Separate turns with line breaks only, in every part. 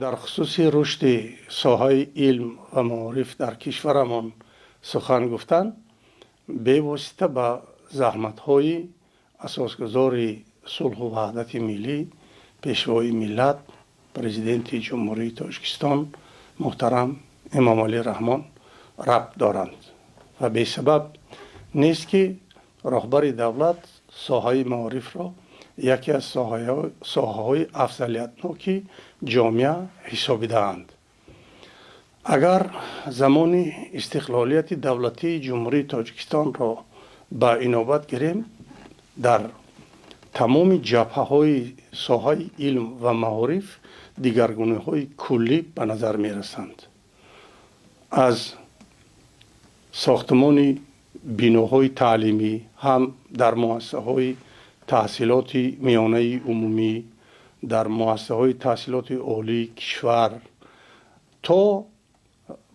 در خصوص رشد ساحه علم و معارف در کشورمان سخن گفتن به واسطه به زحمت‌های اساسگذار صلح و وحدت ملی پیشوای ملت پرزیدنت جمهوری تاجیکستان محترم امام علی رحمان ربط دارند و به سبب نیست که رهبر دولت ساحه معارف را یکی از ساحه‌های افضلیتناک جامعه حسابیده‌اند. اگر زمان استقلالیت دولتی جمهوری تاجیکستان را به اینابت گیریم، در تمام جبهه‌های ساحه علم و معارف دیگرگونی‌های کلی به نظر می‌رسند. از ساختمان بیناهای تعلیمی هم در مؤسسه‌های تحصیلات میانه عمومی، در مؤسسه‌های تحصیلات عالی کشور تا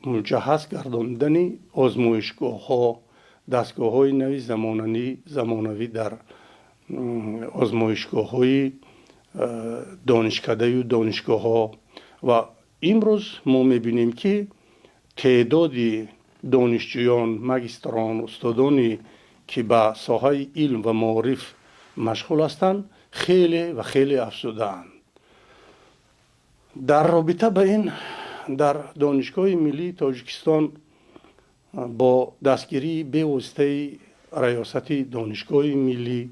مجهز گرداندن آزمایشگاه‌ها، دستگاه‌های نوی زمانوی در آزمایشگاه‌های دانشکده و دانشگاه‌ها و امروز ما می‌بینیم که تعداد دانشجویان، ماجستران، استادانی که به ساحه علم و معارف مشغول هستند خیلی افزوده‌اند. در رابطه با این در دانشگاه ملی تاجیکستان با دستگیری به واسطه ریاست دانشگاه ملی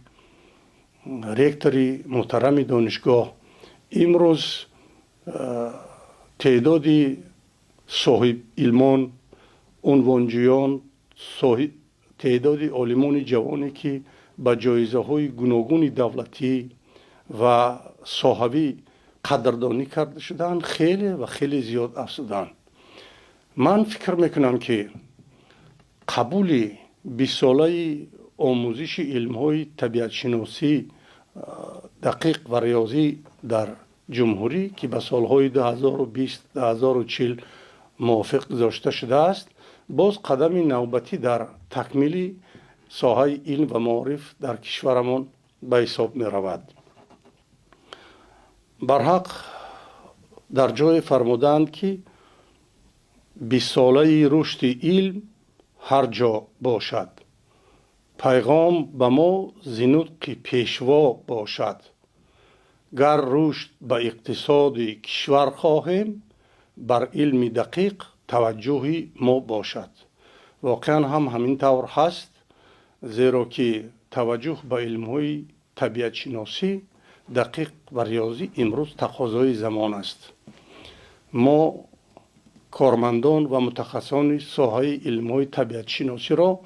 رکتور محترم دانشگاه امروز تعداد صاحب علمان، عنوانجویان، تعداد عالمان جوانی که به جایزه‌های گوناگون دولتی و صاحبی قدردانی کرده شدند خیلی زیاد افزودند. من فکر میکنم که قبول 20 ساله آموزش علم‌های طبیعت شناسی دقیق و ریاضی در جمهوری که به سالهای 2020-2040 موافق گذاشته شده است، باز قدم نوبتی در تکمیل ساحه علم و معارف در کشورمان به حساب می رود. برحق در جای فرمودند که 20 ساله رشد علم هر جا باشد، پیغام به ما زنطق پیشوا باشد. گر رشد به اقتصاد کشور خواهیم، بر علم دقیق توجه ما باشد. واقعا هم همین طور هست، زیرا که توجه به علم‌های طبیعت شناسی دقیق و ریاضی امروز تقاضای زمان است. ما کارمندان و متخصصان ساحه علم‌های طبیعت شناسی را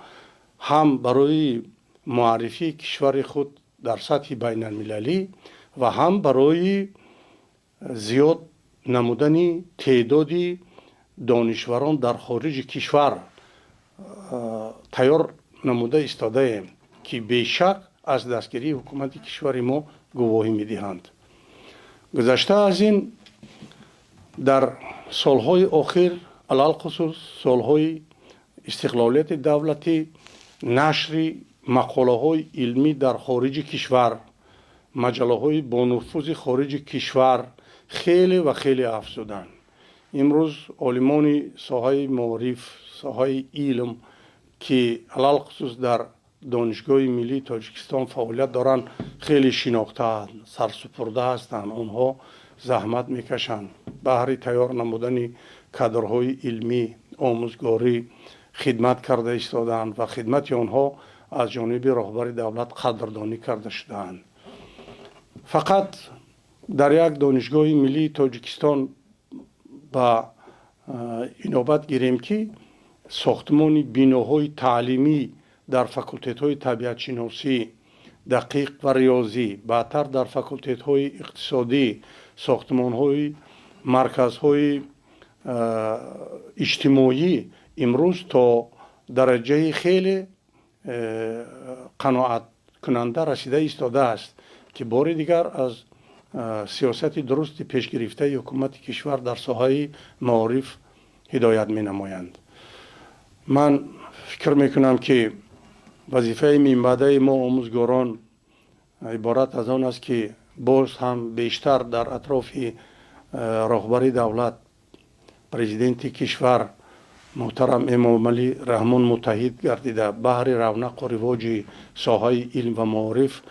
هم برای معرفی کشور خود در سطح بین المللی و هم برای زیاد نمودن تعداد دانشوران در خارج کشور تیار نموده ایستاده ایم که بیشک از دستگیری حکومت کشور ما گواهی می‌دهند. گذشته از این در سالهای آخر، علل خصوص سالهای استقلالیت دولتی، نشر مقاله‌های علمی در خارج کشور، مجله‌های با نفوذ خارج کشور خیلی افزودند. امروز عالمان ساحه معارف، ساحه علم که علل خصوص در دانشگاه ملی تاجیکستان فعالیت دارند خیلی شناخته، سرسپرده هستند. آنها زحمت میکشند، بهر تیار نمودن کادرهای علمی آموزگاری خدمت کرده ایستادند و خدمت آنها از جانب رهبر دولت قدردانی کرده شدند. فقط در یک دانشگاه ملی تاجیکستان با اینابت گیریم که ساختمان بیناهای تعلیمی در فاکولته‌های طبیعت شناسی دقیق و ریاضی، بعدتر در فاکولته‌های اقتصادی، ساختمان‌های مرکزهای اجتماعی امروز تا درجه خیلی قناعت کننده رسیده ایستاده است که بار دیگر از سیاست درست پیش گرفته حکومت کشور در ساحه معارف هدایت می نمایند. من فکر می کنم که وظیفه منبعه ما آموزگاران عبارت از آن است که باز هم بیشتر در اطراف راهبر دولت پرزیدنت کشور محترم امام علی رحمان متحد گردیده بهر رونق و رواج ساحه علم و معارف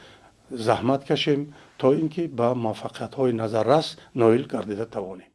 زحمت کشیم تا اینکه به موفقیت های نظررس نایل گردیده توانیم.